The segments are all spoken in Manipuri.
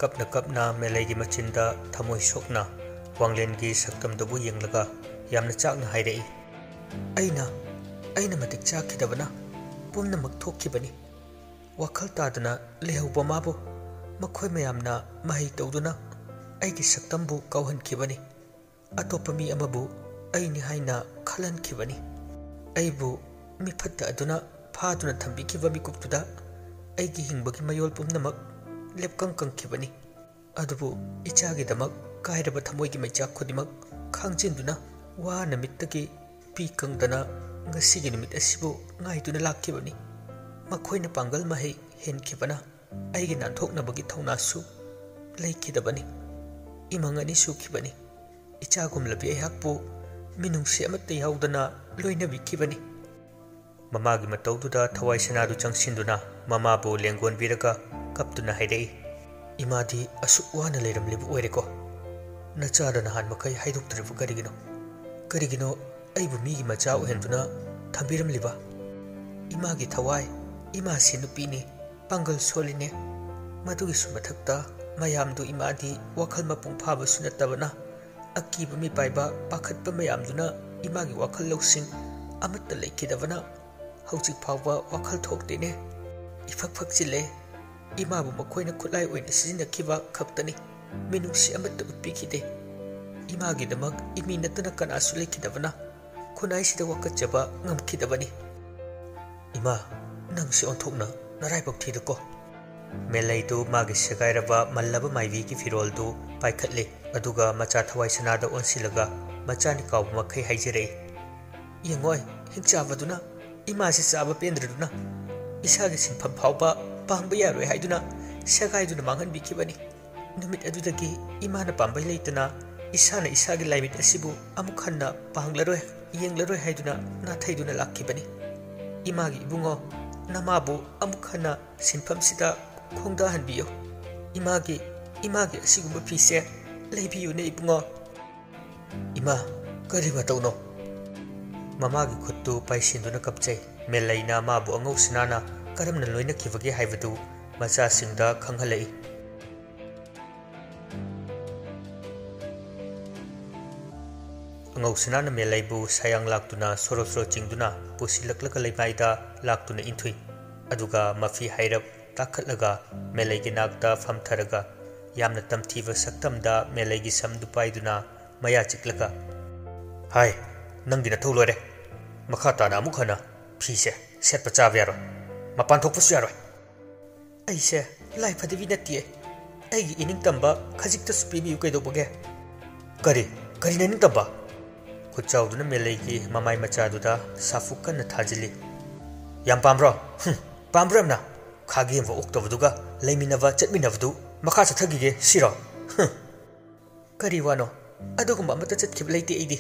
kapna kapna melegi machinda thamoi sokna wanglengi saktamdabu yenglaga yamna chakna hairei aina matik chakhidabana pumna makthokibani wakhal tadana lehauba mabu makhoi mayamna mahai tawduna aigi saktambu kauhankibani atopa mi amabu aini haina khalankhibani aibu mifatta aduna phaduna thambikiba mikuptuda aigi hingbagi mayol pumnamak lepkang kangkhibani adubu ichagi damak kairaba thamoigi maichak khodimak khangjinduna wa namittagi pi kangdana ngasigi nimit asibu ngaiduna lakhibani makhoina pangal mahai henkhibana aigi nanthoknabagi thaunasu leikidabani imangani sukhibani ichagum labi ayakpu minungsi amatta yaudana loinabikibani mamagi matawduda thawai sanadu changsinduna mamabu lengon biraga kaptuna hairei imadi asuk wana leiramlibu oireko nachadana han makai haiduktribu karigino aibu migi macha ohenduna thambiramliba imagi thawai ima sinupini pangal soline madugi sumathakta mayamdu imadi wakhal mapung phaba sunatabana akiba mi paiba pakhatpa mayamduna imagi wakhal lawsing amatta leikidabana hauzik phawba wakhal thoktene ifak fakchile imabu makhoina khulai oina sizinakhiba khaktani minungsi amatta utpikide imagi damak imi natana kanasu leikidabana khunai sida wakachaba ngamkhidabani ima nangsi onthokna naraibak thidako melaidu magi segairaba mallaba maivi ki firol du paikhatle aduga macha thawai sanada onsilaga machani kaw makhai haijere yengoi hingchabaduna imasi chaba pendraduna isagi sinpham phawba pangba yaroi haiduna segaiduna mangan bikibani numit adudagi imana pambai leitana isana isagi laimit asibu amukhanna panglaroi yenglaroi haiduna na thaiduna lakkibani imagi ibungo namabu amukhanna sinpham sida khongda hanbiyo imagi asigumba phise leibiyu ne ibungo ima kari batauno mamagi khuttu paisinduna kapchai melaina mabu angau sinana karamna loina khibage haibadu macha singda khanghalai angau sinana melaibu sayang laktuna sorosro chingduna pusilaklaka leibaida laktuna inthui aduga mafi hairab takhatlaga melaigi nakta famtharaga yamna tamthiva saktamda melaigi samdu paiduna maya chiklaka hai nangina tholore makhata na mukhana phise setpa chab yaro mapan thokpusu yaro aise lai phadivi natie aigi ining tamba khajikta supibi kaidoboge kari na ning tamba khuchauduna melaigi mamai machaduda safukanna thajili yam pambro pambramna khagi wa uktabuduga leiminava chatminavdu makha chathagige siro kari wano adugumba mata chatkhib leite idi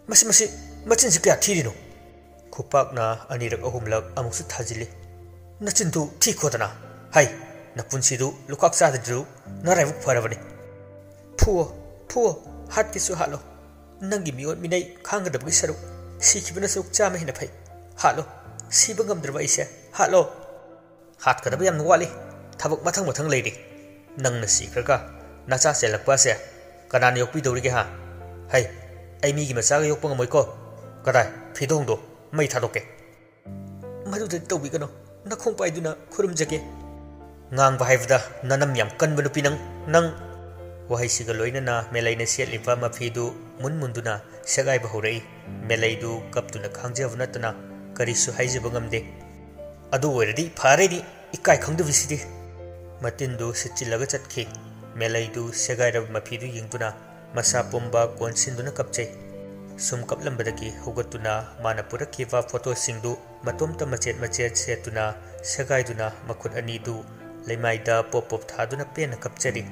masi machin sikya thirino khupakna anirak ahumlak amuksu thajili nachintu thi khodana hai napunsidu lukak sadru naraibu pharabani phuo hatkisu halo nangi miot minai khangadabgi saru sikhibana suk chama hina phai halo siba ngamdraba ise halo hat kadaba yam wali thabak mathang leidi nangna sikhraga nacha selakpa se kanani yokpi dawrige ha hai ai mi gi macha ga yokpa ngamoi ko kadai phidongdo mai thadoke madu de tawbi kano nakhong paiduna khurumjage ngang ba haibda nanam yam kanbanu pinang nang wahai siga loina na melaina setlipa mafidu munmunduna segai ba horei melaidu kaptuna khangjavna tana karisu haijaba ngamde adu oiradi pharedi ikai khangdubisidi matindu sichilaga chatki melaidu segairab mafidu yingtuna masa pomba konsinduna kapchai sum kaplambadagi hogatuna mana purakhiva photo singdu matomta machet setuna segaiduna makhut anidu leimaida pop thaduna pena kapchari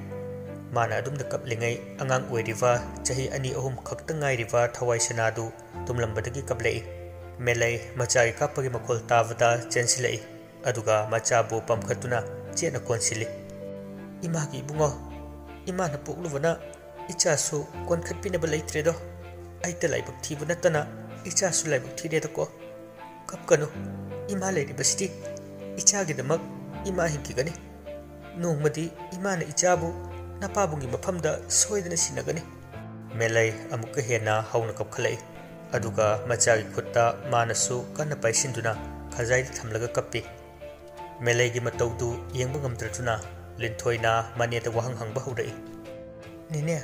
mana adumda kaplingai angang oiriva chahi ani ahum khakta ngairiva thawai sanadu tumlambadagi kaplei melai machai kapagi makhol tavada chensilei aduga machabu pamkhatuna chena konsili imagi bungo imana pokluvana ichasu konkhatpinaba leitredo aita laibak thibuna tana ichasu laibak thireda ko kapkanu ima leiribasiti ichagi damak ima hinkigani नोंमदी इमाना इचाबु नापाबुंगी मफमदा सोयदना सिनगनी मेलै अमुक हेना हौना कपखलै अदुगा मचागी खुत्ता मानसु कन्ना पाइसिन्दुना खजाई थमलगा कप्पी मेलैगी मतौदु येंबा ngамद्रतुना लिंथोइना मानेदा वहंग हंगबा हौरई निने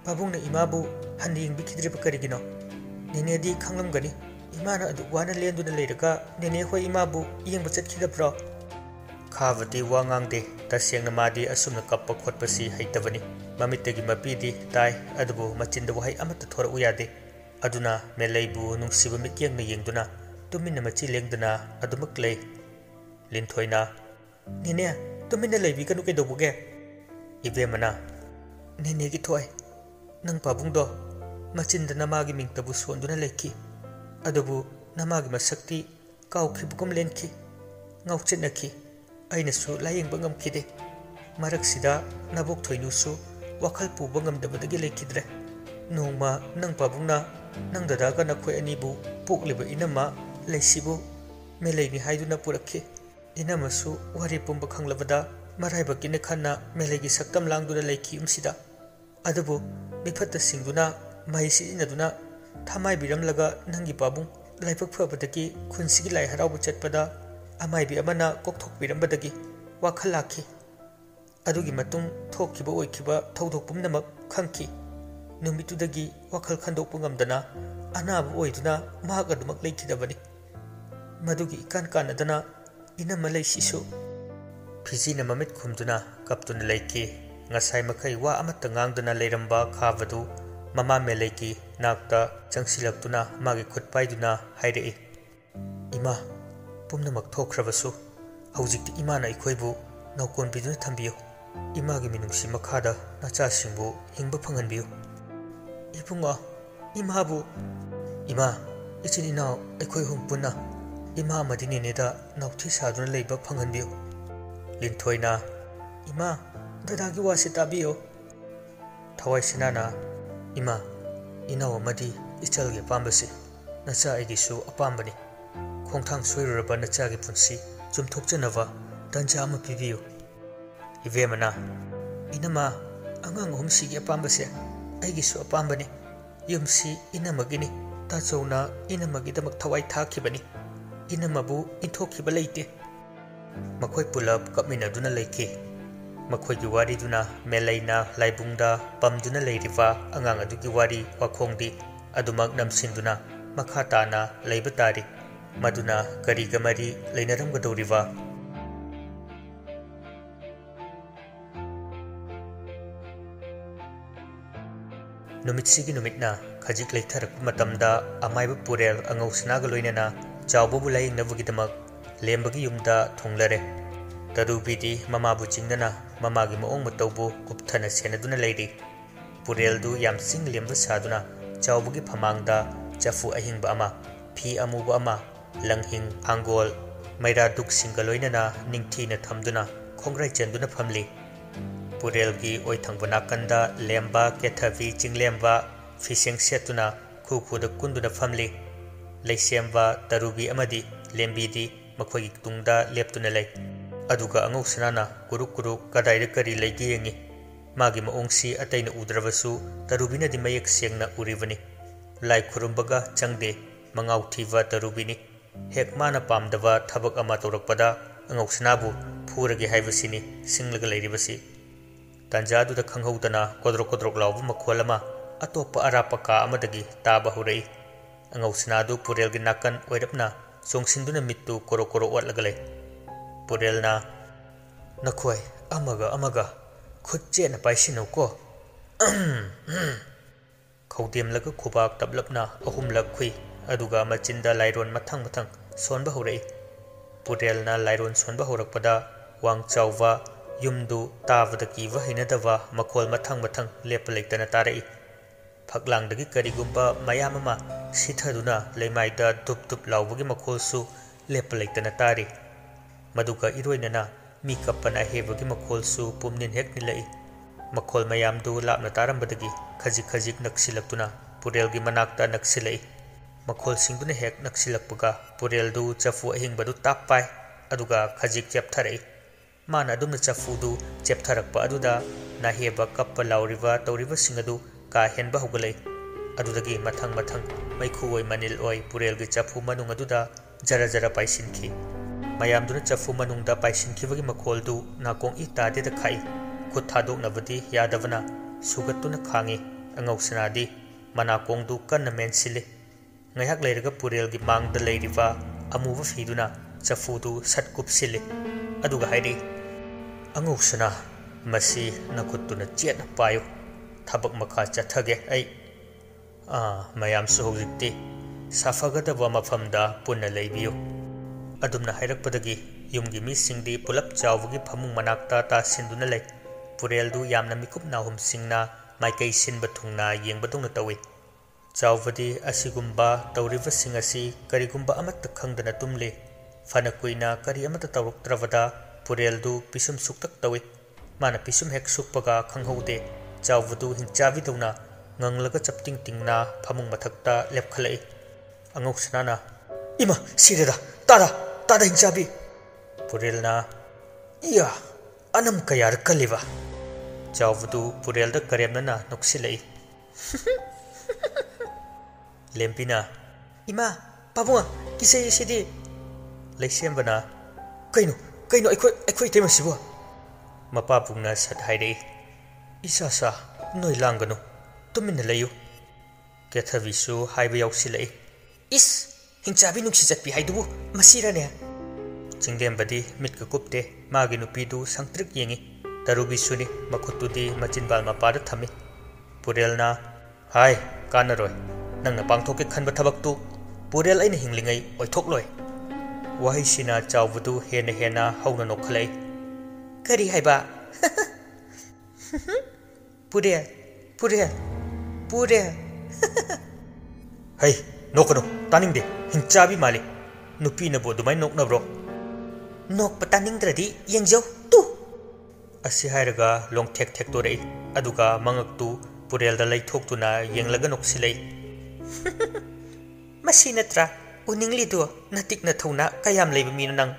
पाबुंगना इमाबु हन्दी येंबिखिद्रिबा करिगिनो निनेदी खंगलमगनी इमाना अदु वाना लेंदुना लेरगा निने होय इमाबु येंबा चटखिदब्रो खावदी वा ngang तसेंगना मादी असुमना कप्पा खोटपसी हैतबनी ममित्तगी मपीदी ताई अदुबु मचिंदा वहाई अमत्ता थोरउ यादे अदुना मेलैबु नुंगसिबा मित्येंगना येंगदुना तुमिन्ना मची लेंगदना अदुमक लै लिंथोइना निने तुमिन्ना लैबिगनु कैदौबुगे इबेमना निनेगी थोय नंग पाबुंगदो मचिंदा नमागी मिंगतबु सोंदुना Lekhi अदुबु नमागी मसक्ति काउखिबुगम लेनखी ngauchinaki ainasu layengba ngamkide maraksida nabok thoinusu wakhal puba ngamdabadagi lekidre nongma nang pabungna nang dadaga nakhoi anibu pokliba inama leisibu meleini haiduna purakhi inamasu wari pumba khanglabada maraibakine khanna melegi saktam langduna leiki umsida adubu mifatta singduna maisi inaduna thamai biramlaga nangi pabung laibak phabadagi khunsigi lai haraubu chatpada अमाइबी अमना कोकथोकबिरंबदगी वाखल लाखी अदुगी मतुंग थोकिबा ओइखिबा थौदोक पुमनमक खंखी नुमितुदगी वाखल खंदोकपु ngamदना अनाब ओइदुना माग अदुमक लेखिदबनी मदुगी Icahn कानदना enum लैसिसु फिजिना ममित खुमदुना कप्तुना Lekhi ngasai makai wa amatta ngangduna leiramba khavadu mama meleki nakta changsilaktuna magi khutpaiduna hairei ima पुमनमक थोख्रबसु हौजिक्ति इमाना इखोइबु नौकोन बिदुना थंबियो Imangi मिनुंगसि मखादा नचासिंबु हिंबा फंगनबियो इबुंगा इमाबु इमा इचिनिनाव इखोइ हुंपुना इमा मदिनेनेदा नौथि सादुना लेबा फंगनबियो लिंथोइना इमा ददागी वासि ताबियो थवाइसिनाना इमा इनाव मदि इचलगे पांबसि नचा आइगिसु अपांबनी खोंथांग सोइरबा नचागी पुंसी चुमथोकचनवा तंजा अमा पिबियो इवेमना इनमा अंगांग हमसिगी अपांबसे आइगिसु अपांबनी युमसी इनमगिनी ताचौना इनमगिदमक थवाई थाखिबनी इनमबु इंथोखिबा लेइते मखोइ पुलब कपमिनदुना लेखि मखोइगी वारीदुना मेलैना लाइबुंगदा पमदुना लेरिबा अंगांग अदुगी वारी वाखोंगदी अदुमक नमसिंदुना मखा ताना लेबा तारी मदुना करीगा मरी लेनरमगदौरिबा नुमितसिगी नुमितना खजिक लेथरक मतमदा अमाइब पुरेल अंगौसनागा लोइनना चावबबु लायिंगनबुगिदमक लेम्बगी युमदा थोंगलरे तरुबीदी ममाबु चिंगनना ममागी मओंग मतौबु कुपथना सेनदुना लेरी पुरेलदु याम सिंग लेम्ब सादुना चावबगी फमांगदा चफु अहिंगबा अमा फी अमुबा अमा लंहिंग आंगोल मैरा दुख सिंगलोइनना निंगथीना थमदुना खोंग्राई चंदुना फमली पुरेलगी ओइथंगबा नाकंदा लेम्बा केथवी चिंगलेम्बा फिसेंग सेतुना खुखुदा कुंदुना फमली लेसेम्बा तरुबी अमदी लेम्बीदी मखोइगी तुंगदा लेप्तुना लै अदुगा अंगौसनाना कुरुक कुरुक कदाइदा करी लैगे येंगी मागी मओंगसी अतैना उद्रबसु तरुबीनादि मयेक सेंगना उरिबनी लाई खुरुंबगा चंगदे मंगाउ थीवा तरुबीनी हेक माना पामदबा थबक अमा तौरकपदा अंगौसनाबु फूरगे हाइबसिनी सिंगलगा लैरिबसी तंजादुदा खंगहौदना कोद्रोक कोद्रोक लाउबु मखोल अमा अतोप्पा अराप्पा का अमदगी ताबा हौरई अंगौसनादु पुरेलगी नाकन ओइरपना चोंगसिंदुना मित्तु कोरो कोरो ओटलगा लै पुरेलना नखोय अमगा अमगा खुच्चेना पाइसिनौको खौदेमलगा खुबाक तबलपना अहुमलक खुई अदुगा मचिंदा लाइरोन मथंग मथंग सोनबा हौरई पुरेलना लाइरोन सोनबा हौरकपदा वांग चाववा युमदु ताबदा कीवा हैनदवा मखोल मथंग मथंग लेप लेक्तना तारई फगलांगदगी करिगुंबा मयाम अमा सिथदुना लेमाइदा दुप दुप लाउबगी मखोलसु लेप लेक्तना तारी मदुगा इरोइनना मी कप्पना हेबगी मखोलसु पुमनिन हेक निलई मखोल मयामदु लापना तारंबदगी खजिक खजिक नक्सिलक्तुना पुरेलगी मनाक्ता नक्सिलई मखोल सिंगदुना हेक नक्सिलक्पगा पुरेलदु चफु अहिंगबदु ताप्पाय अदुगा खजिक चेपथरई माना अदुमना चफुदु चेप्थरकपा अदुदा नाहेबा कप्पा लाउरिबा तौरिबा सिंगदु का हेनबा हुगलै अदुदगी मथंग मथंग मैखुओय मनिल ओय पुरेलगी चफु मनुंग अदुदा जरा जरा पाइसिनखि मयामदुना चफु मनुंगदा पाइसिनखिबगी मखोलदु नाकोंग इ तादेदा खाई खुद थादोकनबदी यादवना सुगतुना खांगे अंगौसनादी मनाकोंगदु कन्ना मेनसिले ngaiak leiraga purelgi mangda leiriba amuba fiduna chafudu satkupsile aduga hairi angusana masi nakutuna chetna payu thabak makha chathage ai mayam su hojikti safagadaba mafamda punna leibiyo adumna hairakpadagi yumgi mi singdi pulap chawgi phamung manakta ta sinduna lei pureldu yamna mikup nahum singna maikai sinba thungna yengbadungna tawi चावदी असिगुम्बा तौरिबा सिंग असि करिगुम्बा अमत खंगदना तुमले फना कुइना करि अमत तौरक्त्रवदा पुरेलदु पिसुम सुक्तक तवे माना पिसुम हेक सुक्पगा खंगहौदे चावदु हिंचाबिदौना nganglaka chapting tingna phamung mathakta lepkhalai angauksnana ima sireda tada hingchabi purelna iya anam kayar kaliba chawdu purelda karemna noksilai lempina ima pabunga kisai sidi leisembana kaino aikoi temasibo mapa pungna sat haidei isasa noi langano tuminna layu kethavisu haiba yausilai is hingchabi nuksi chatpi haidubu masirane chingdembadi mitka kupte magi nupidu sangtrik yengi tarubisuni makhutudi machinbal mapada thami purelna hai kanaroi nangna pangthoke khanba thabaktu purel aina hinglingai oithokloi wahi sina chawbudu hena hauna nokhalai kari haiba purel hai nokono taningde hinchabi mali nupi na bo dumai nokna bro nok pataningdradi yengjau tu asi hairaga long thek to rei aduga mangaktu purel da lai thoktuna yenglaga noksilai masi natra uningli do natik na thona kayam leiba mi nang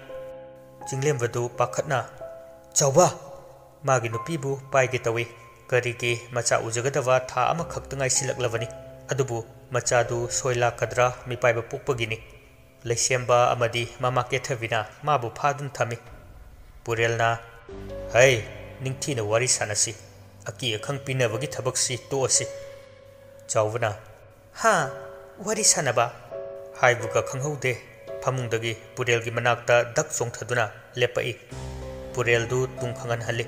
jinglem wadu pakhatna chawba magi nupi bu paige tawi karike macha ujagadawa tha ama khaktangai silaklawani adubu macha du soila kadra mi paiba pukpagini leisemba amadi mama kethavina mabu phadun thami purelna hai ningthina wari sanasi aki akhang pinabagi thabaksi to asi chawbana ha wari sanaba haibuka khanghaude phamungdagi purelgi manakta dak chongthaduna lepai pureldu tungkhangan hali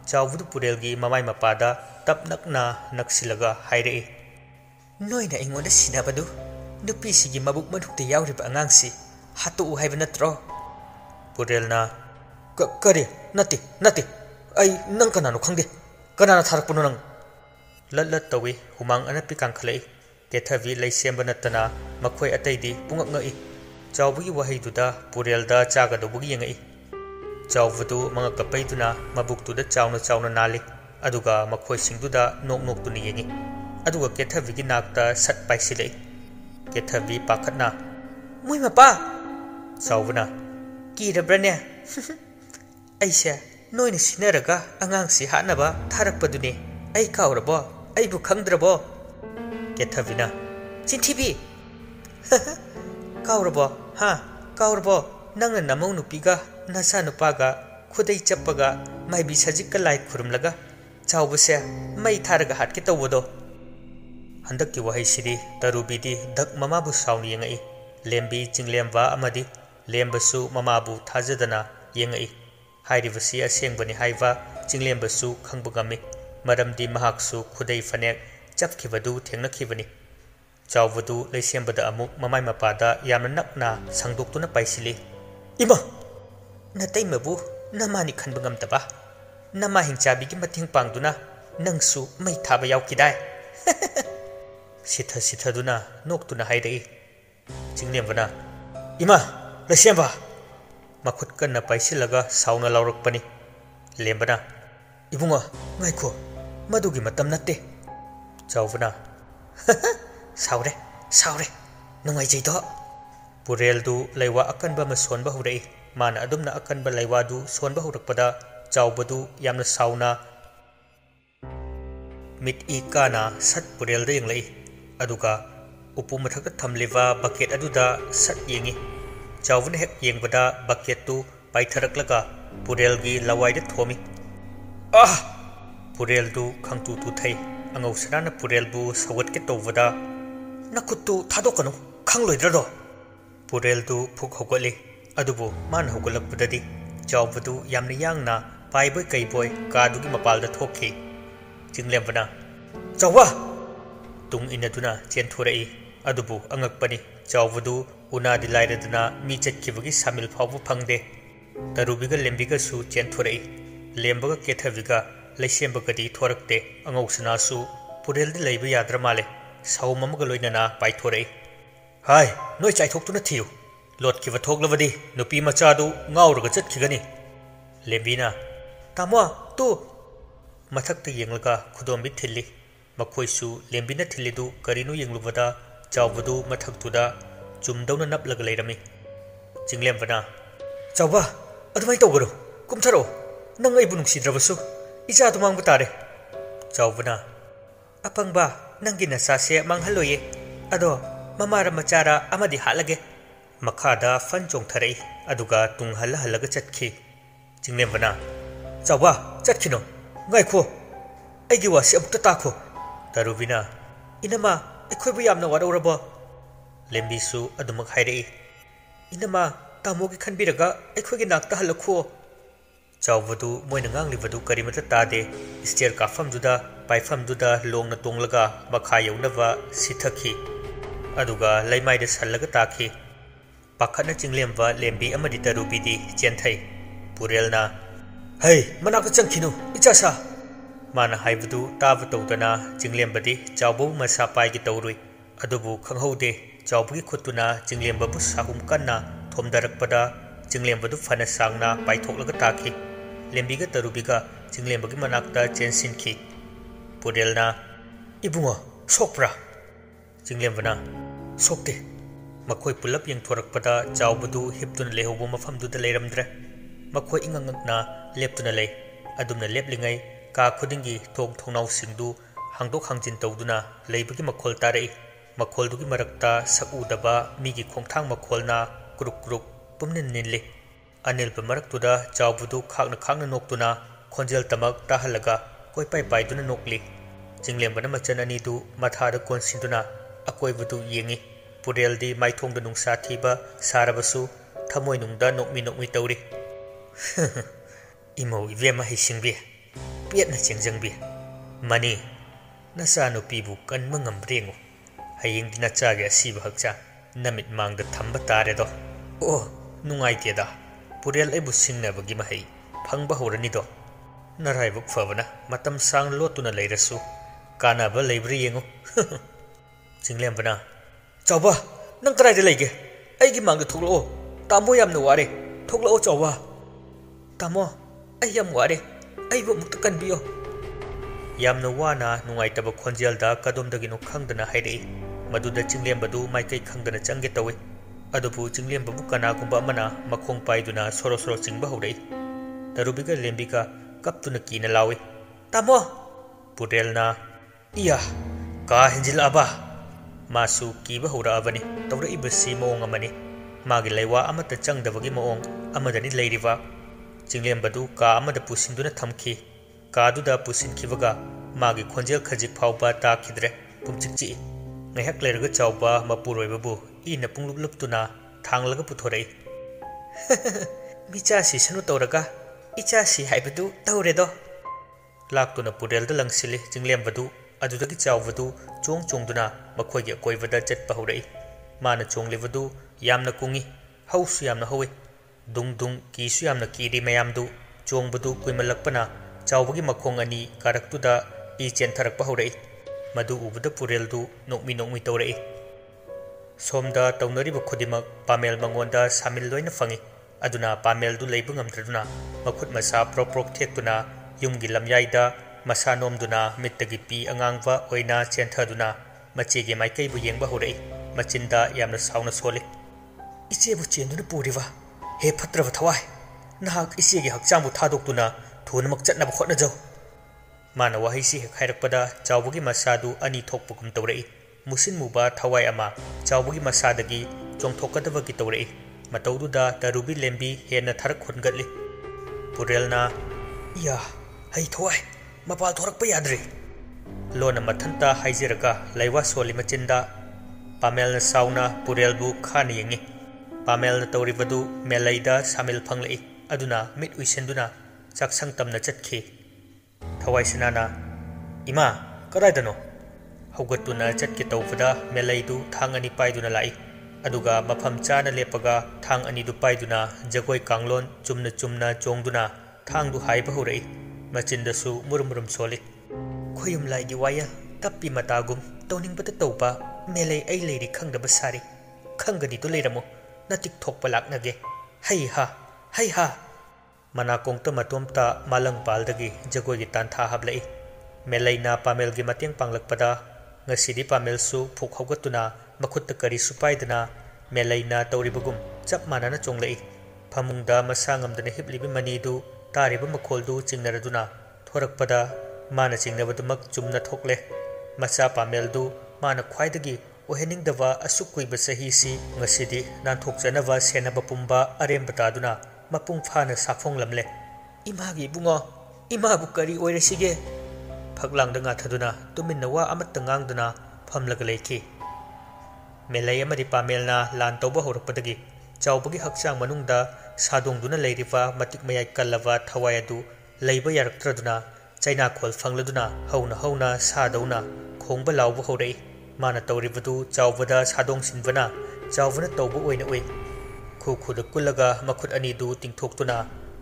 chawbudu purelgi mamai mapada tapnakna naksilaga hairei noina ingonda sinabadu nupi sigi mabuk manukte yawriba angangsi hatu haiba natro purelna kare nati ai nang kanano khangde kanana tharakpuno nang lat tawi humang anapi kangkhlai kethavi leisemba natana makhoi ataidi pungak ngai chawbugi wahaiduda purelda chagadobugi yengai chawbudu mangaka paiduna mabuktuda chawna nali aduga makhoi singduda nok tuni yengi aduga kethavigi nakta sat paisilei kethavi pakhatna mui mapa chawbuna kirabrane aise noina sinaraga angangsi hanaba tharakpadune ai kaurabo ai bu khangdrabo kethavina chintibi kaurabo ha kaurabo nangna namau nupiga nasa nupaga khudai chappaga mai bi sajik lai khurumlaga chawbuse mai tharaga hatke tawbodo handakki wahai siri tarubidi dak mamabu sauni yengai lembi chinglemba amadi lembasu mamabu thajadana yengai hairibasi asengbani haiba chinglembasu khangbugami maramdi mahaksu khudai fanek chapkhibadu thengnakhibani chawbudu leisembada amuk mamai mapada yamna nakna sangdoktuna paisili ima natai mabu namani khanbangam taba nama hingchabi gi mathing pangduna nangsu mai thaba yaukidai sitha duna noktuna haidei chinglembana ima lesemba makhut kanna paisilaga sauna laurakpani lembana ibunga ngaikho madugi matam natte chawbana saure nungai jaido pureldu leiwa akanba masonba hurei माना अदुमना अकनबा लैवादु सोनबा होरकपदा चावबदु यामना साउना मिट ई काना सट पुरेलदा यंगलई अदुगा उपु मथकता थमलेवा बकेट अदुदा सट येंगी चावबना हेक येंगबदा बकेटु पाइथरकलगा पुरेलगी लवाइदा थोमी आह पुरेलदु खंगतु तु थै अंगौसराना पुरेलबु सवटके तौबदा नखुत्तु थादोकनु खंगलोइद्रदो पुरेलदु फुक होगले अदुबु मान होगलकपददि चावबदु यामना यांगना पाइबोय कैबोय कादुगी मपालदा थोखि चिंगलेमबना चावा तुंग इनदुना चेंथोरई अदुबु अंगकपनि चावबदु उनादि लाइरदना मी चटखिबगी सामिल फावबु फंगदे तरुबिगा लेंबिगा सु चेंथोरई लेंबगा केथविगा लैसेंबगदी थोरकते अंगौसनासु पुरेलदि लैबा याद्र माले साउम अमगा लोइनना पाइथोरई हाय नोय चाइथोक्तुना थियु लोटखिबा थोगलबदि नुपी मचादु ngaurगा चटखिगनि लेंबिना तामो तु मथक्ता येंगलगा खुदोंबि थिल्ली मखोइसु लेंबिना थिल्लिदु करिनु येंगलुबदा चावबदु मथक्तुदा चुमदौना नपलगा लैरमी चिंगलेमबना चावबा अदुमाय तौगरो कुमथरो नंग अइबु नुंसिद्रबसु इजादु मांगबा तारे चावबना अपंगबा नंगी नसासे मांगहलोये अदो ममारा मचारा अमदि हालगे मखादा फन चोंथरई अदुगा तुंगहल हलगा चटखि चिंगलेमबना चावबा चटखिनो गायखो अैगी वासे अमुक्ता ताखो तरुबिना इनमा अखोइबु यामना वारौरबो लेंबिसु अदुमक हाइरई इनमा तामोगी खनबिरगा अखोइगी नाक्ता हलखो चावबदु मोइना nganglibadu karimata tade स्टेयर काफमदुदा पाइफमदुदा लोंगना तोंगलगा मखा यौनबा सिथखि अदुगा लैमाइदा सल्लगा ताखि पाखना चिंगलेमबा लेंबी अमदि तरुबिदि चेंथै पुरेलना है मनाका चंखिनु इचासा माना हाइबदु ताब तौदना चिंगलेमबदि चावबु मसा पाइगी तौरुई अदुबु खंगहौदे चावबुगी खुतुना चिंगलेमबबु साहुम कन्ना थोमदरकपदा चिंगलेमबदु फना सांगना पाइथोकलगा ताखि लेंबिगा तरुबिगा चिंगलेमबगी मनाकता चेंसिनखि पुरेलना इबुंगो सोकप्रा चिंगलेमबना सोकते मखोय पुलप यंगथोरकपदा चावबदु हिपतुना लेहौबो मफमदुदा लेरमद्रे मखोय इंगंगना लेप्तुना ले अदुमना लेपलिंगै का खुदिंगी थोंग थोंनावसिंगदु हांदोक हांजिन तौदुना लेबगी मखोल तारई मखोलदुगी मरकता सकउदबा मीगी खोंथांग मखोलना कुरुक कुरुक पुमनिन निनले अनिलबा मरकतुदा चावबदु खागना खागना नोक्तुना खोंजेल तमक ताहलगा कोइपाइ पाइदुना नोकली चिंगलेमबना मचन अनिदु मथादा कोनसिंदुना अकोइबदु येंगी पुरेलदि माइथोंदा नुंसा थीबा सारबसु थमोय नुंदा नोकमी नोकमी तौरी इमौ इवेमा हिसिंबि पेटना चेंजंबि मनी नसा नुपीबु कन्म ngambrengu hayeng dina chaage asiba hakcha namit mangda thamba taredo o nungaiteda purel ebu singnabagi mahai phangba horani do naraibuk fabana matam sang lotuna leirasu kanaba leibri yengu jinglembana chawba nang karai de leige aigi mangda thoklo tamo yamna ware thoklo chawba tamo ai yam ware aibu mukta kanbiyo yamna wana nungaitaba khonjelda kadomdagino khangdana hairei maduda chinglembadu maikai khangdana changge tawi adubu chinglembabu kanagumba amana makhong paiduna soro soro chingba horei tarubiga lembiga kaptuna kina lawi tamo purelna iya ka henjil aba masu kiba hora abani tawra ibasi moong amani magi leiwa amata changdabagi moong amadani leiriwa chinglembadu ka amada pusinduna thamki कादुदा पुसिनखिबगा मागी खोंजेल खजिक फावबा ताखिद्रे पुमचिकची ngahak lerga chawba mapuroibabu ina pungluptuna thanglaga puthorei micha si sanu toraga icha si haibadu tauredo laktuna purelda langsili jinglembadu adudagi chawbadu chong chongduna makhoigi koibada chatpa horei mana chonglebadu yamna kungi hausu yamna howe dung dung kisu yamna kiri mayamdu chongbadu kuimalakpana चावबगी मखोंग अनि कारक्तुदा ई चेंथरकपा हौरई मदु उबदा पुरेलदु नोकमी नोकमी तौरई सोमदा तौनरिबा खुदिमक पामेल मंगोंदा सामिल लोइना फंगी अदुना पामेलदु लेबु ngamद्रदुना मखुत मसा प्रोक प्रोक थेक्तुना युमगी लमयाइदा मसा नोमदुना मित्तगी पी अंगांगवा ओइना चेंथदुना मचेगे माइकैबु येंगबा हौरई मचिंदा यामना साउना सोले इचेबु चेंदुना पुरिवा हे फत्रब थवाई नहाक इसेगी हक्चांबु थादोक्तुना थुनमक चटनब होटनजौ माना वहाईसी हेक हाइरकपदा चावबुगी मसादु अनी थोकपुकुम तौरई मुसिन मुबा थवाई अमा चावबुगी मसादगी चोंथोकदबगी तौरई मतौदुदा तरुबी लेंबी हेन थरक खुनगतली पुरेलना या हई थवाई मपाल थोरकप याद्रे लोना मथंता हाइजिरगा लैवा सोली मचिंदा पामेलना साउना पुरेलबु खान यंगी पामेलना तौरिबदु मेलैदा सामिल फंगलई अदुना मिट उइसेंदुना चाकसंग तमना चटखी थवाइसनाना इमा कदाइदनो हौगतुना चटके तौबदा मेलैदु थांग अनि पाइदुना लाई अदुगा मफम चाना लेपगा थांग अनिदु पाइदुना जगोय कांगलोन चुमना चुमना चोंगदुना थांगदु हाइबा हौरई मचिंदसु मुरमुरुम सोली खोयुम लाइगी वाया तप्पी मतागुम तौनिंगबदा तौबा मेलै ऐ लेरी खंगदबा सारी खंगदी तो लेरमो नतिक थोकपा लाकनगे हई हा मनाकोंगता मतोमता मालंग पालदगी जगोयगी तांथा हाबलई मेलैना पामेलगी मतेंग पांगलकपदा ngasidi pamelsu phuk haugatuna makhutta kari supaidana मेलैना तौरिबगुम चप मानना चोंगलई फमुंगदा मसा ngamdana hiblibi manidu tariba makholdu chingnaraduna थोरकपदा माना चिंगनबदुमक चुमना थोकले मचा पामेलदु माना ख्वाइदगी ओहेनिंगदवा असुकुइब सहीसी ngasidi नानथोकजनवा सेनबा पुंबा अरेमबतादुना मपुंग फाना साफोंगलमले इमागी बुंगो इमाबु करी ओइरसिगे फगलांगदा ngathaduna tuminna wa amatta ngangduna famlaga leiki मेलै अमदि पामेलना लान तौबा हौरकपदगी चावबगी हक्चांग मनुंगदा सादोंगदुना लेरिबा मतिक मयाय कल्लवा थवाय अदु लैबा यारक्त्रदुना चाइना खोल फंगलदुना हौना सादौना खोंबा लावबा हौरई माना तौरिबदु चावबदा सादोंग सिनबना चावबना तौबा ओइना ओइ खुखुदा कुलगा मखुत अनिदु तिंगथोक्तुना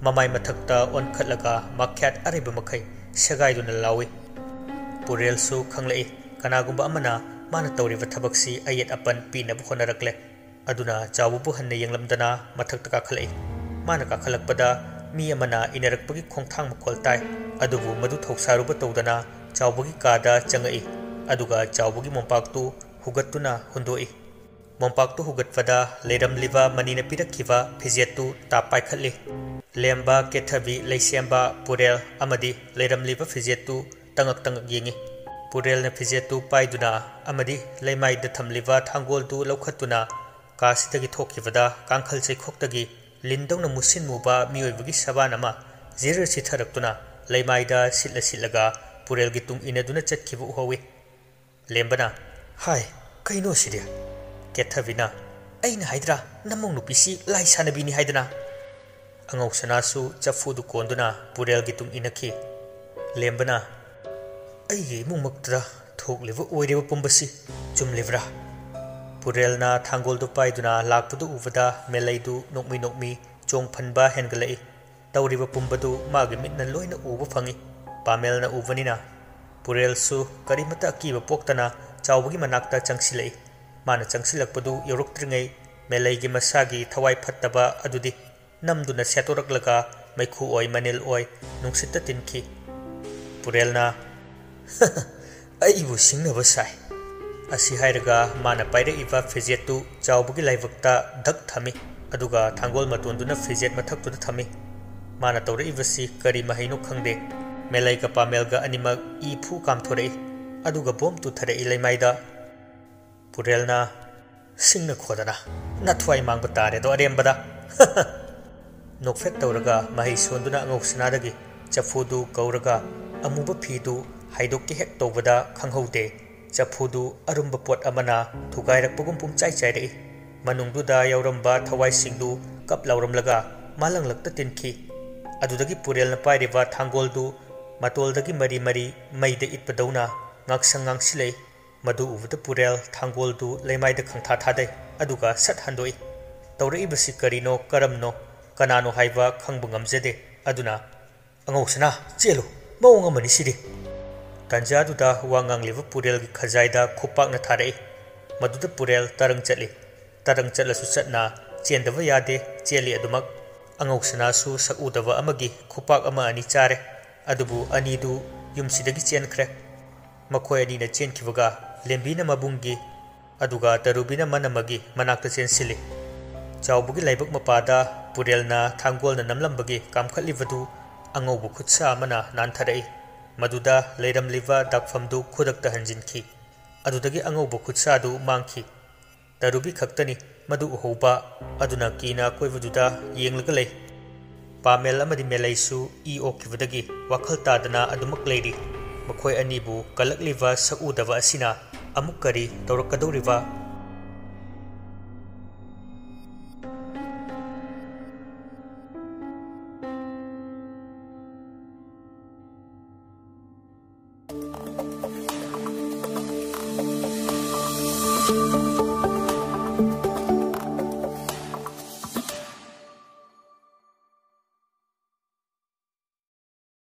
ममाय मथक्ता ओनखटलगा माख्यात अरेबा मखै सगाइदुना लावी पुरेलसु खंगलई कनागुंबा अमना माना तौरिबा थबक्सी अयेत अपन पीनब होनरकले अदुना चावबु हन्ने यंगलमदना मथक्ता काखलई माना काखलकपदा मी अमना इनरकपगी खोंथांग मखोल ताय अदुबु मदु थौसारुबा तौदना चावबगी कादा चंगई अदुगा चावबगी मोंपाक्तु हुगत्तुना हुंदोई मोंपाक्तु हुगतपदा लेरमलिबा मनीना पिरखिबा फिजेतु तापाइखलि लेम्बा केथबी लैसेम्बा पुरेल अमदि लेरमलिबा फिजेतु तंगक तंगक येंगी पुरेलना फिजेतु पाइदुना अमदि लैमाइदा थमलिबा थांगोलदु लौखत्तुना कासिदगी थोखिबदा कांखल चैखोक्तगी लिंदौना मुसिन मुबा मियोइबगी सबान अमा जिर सिथरक्तुना लैमाइदा सिलगा पुरेलगी तुंग इनदुना चटखिबु उहौवी लेम्बना हाय कैनो सिदे केथबिना अइना हाइद्रा नमों नुपिसी लाई सानबीनी हाइदना अंगौसनासु चफुदु कोंदुना पुरेलगी तुंग इनखी लेम्बना अइगे मुमक्तरा थोकलिबु ओइरेबा पुंबसी चुमलिब्रा पुरेलना थांगोलदु पाइदुना लाकपुदु उबदा मेलैदु नोकमी चोंगफनबा हेनगलई तौरिबा पुंबदु मागे मिटना लोइना उबा फंगी पामेलना उबनिना पुरेलसु करिमता अकीबा पोक्तना चावबगी मनाक्ता चंगसिलई माना चंगसिलकपदु यौरक्त्रिङै मेलैगी मसागी थवाई फत्तबा अदुदि नमदुना सेतोरकलगा मैखु ओइ मनेल ओइ नुंसित्ता तिनखी पुरेलना अइबु सिंगनबा साइ असी हाइरगा माना पाइरइबा फिजेतु चावबगी लाइवक्ता धक थमी अदुगा थांगोल मतोंदुना फिजेत मथक्तुदा थमी माना तौरइबसी करी महिनो खंगदे मेलैगा पामेलगा अनिमक ई फू कामथोरई अदुगा बोम तुथरई लैमाइदा पुरेलना सिंगना खोदना नथवाई मांगबा तारे दो अरेमबदा नोकफेक तौरगा मही सोंदुना अंगौसनादगी चफुदु कौरगा अमुबा फीदु हाइदोक्के हेक तौबदा खंगहौदे चफुदु अरुंबा पोट अमना थुगाइरकपगुम पुंचाइ चाइरई मनुंगदुदा यौरंबा थवाइसिंगदु कप लौरमलगा मालंगलक्ता तिनखी अदुदगी पुरेलना पाइरिबा थांगोलदु मतोलदगी मरी मरी मैदा इतपदौना ngaksang ngangsilei madu ubda purel thangoldu leimaida khangtha thadai aduga sat handoi tawrei basi karino karamno kanano haiba khangbu ngamjede aduna angousana chelo mawng amani sidi tanja duda wangang liba purel gi khajaida khupak na tharei maduda purel tarang chatlasu chatna chendaba yade cheli adumak angousana su sakudaba amagi khupak ama ani chare adubu anidu yumsidagi chenkhre मखोय अनी चेनखिबगा लेंबीना मबुंगी अदुगा तरुबीना मनमगी मनाक्ता चेनसिली चावबगी लाइबक मपादा पुरेलना थांगोलना नमलंबगी कामखलिबदु अंगौबु खुत्सा अमना नानथरई मदुदा लेरमलिबा दागफमदु खुदक्ता हंजिनखी अदुदगी अंगौबु खुत्सादु मांखी तरुबी खक्तनी मदु उहौबा अदुना कीना कोइबदुदा येंगलगा लई पामेल अमदि मेलैसु ई ओखिबदगी वखल तादना अदुमक लेरी मखोय अनिबु कलकलिबा सउदबा असिना अमुक करी तौरकदौरिबा